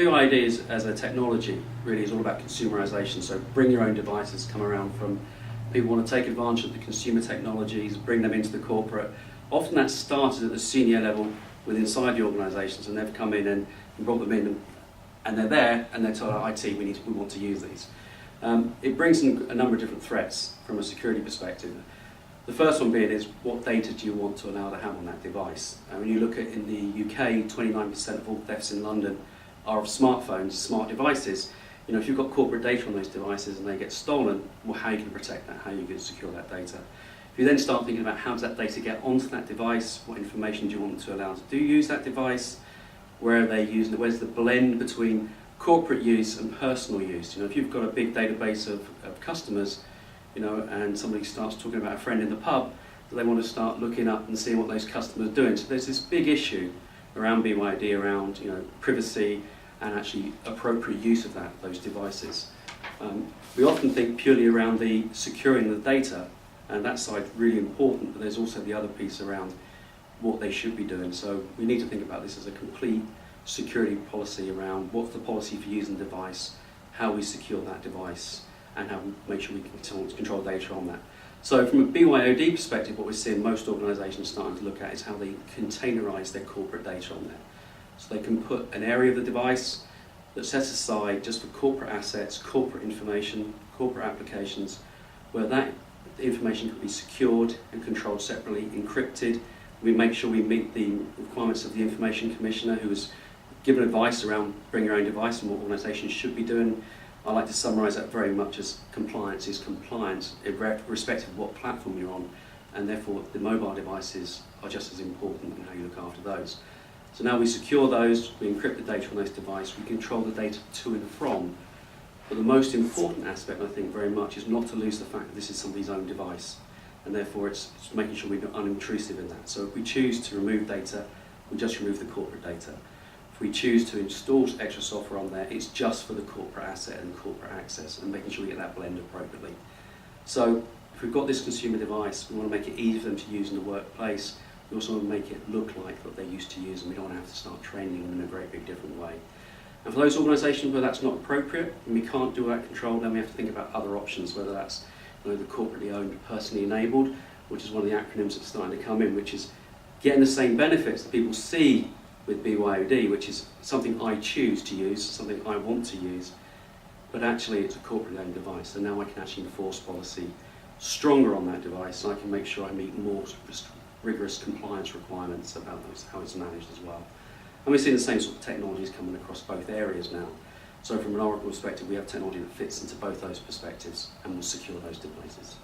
BYOD as a technology really is all about consumerization. So bring your own devices come around from people want to take advantage of the consumer technologies, bring them into the corporate. Often that started at the senior level within inside the organisations, and they've come in and brought them in, and they're there, and they're told, IT, we want to use these. It brings in a number of different threats from a security perspective. The first one being is, what data do you want to allow to have on that device? When you look at in the UK, 29% of all thefts in London are of smartphones, smart devices. You know, if you've got corporate data on those devices and they get stolen, well, how are you going to protect that? How are you going to secure that data? If you then start thinking about how does that data get onto that device, what information do you want them to allow to use that device, where are they using it, where's the blend between corporate use and personal use? You know, if you've got a big database of customers, you know, and somebody starts talking about a friend in the pub, do they want to start looking up and seeing what those customers are doing? So there's this big issue around BYOD, around, you know, privacy and actually appropriate use of those devices. We often think purely around the securing the data, and that side's really important, but there's also the other piece around what they should be doing. So we need to think about this as a complete security policy around what's the policy for using the device, how we secure that device, and how we make sure we can control data on that. So from a BYOD perspective, what we're seeing most organisations starting to look at is how they containerise their corporate data on there. So they can put an area of the device that's set aside just for corporate assets, corporate information, corporate applications, where that information can be secured and controlled separately, encrypted. We make sure we meet the requirements of the Information Commissioner, who has given advice around bring your own device and what organisations should be doing. I like to summarise that very much as compliance is compliance, irrespective of what platform you're on, and therefore the mobile devices are just as important in how you look after those. So now we secure those, we encrypt the data on those devices, we control the data to and from. But the most important aspect, I think, very much is not to lose the fact that this is somebody's own device, and therefore it's making sure we're unintrusive in that. So if we choose to remove data, we just remove the corporate data. If we choose to install extra software on there, it's just for the corporate asset and corporate access, and making sure we get that blend appropriately. So if we've got this consumer device, we want to make it easy for them to use in the workplace. We also want to make it look like what they're used to use, and we don't want to have to start training them in a very big different way. And for those organisations where that's not appropriate and we can't do that control, then we have to think about other options, whether that's, you know, the corporately owned, personally enabled, which is one of the acronyms that's starting to come in, which is getting the same benefits that people see with BYOD, which is something I choose to use, something I want to use, but actually it's a corporately owned device, and now I can actually enforce policy stronger on that device, and I can make sure I meet more rigorous compliance requirements about how it's managed as well. And we're seeing the same sort of technologies coming across both areas now. So from an Oracle perspective, we have technology that fits into both those perspectives and will secure those devices.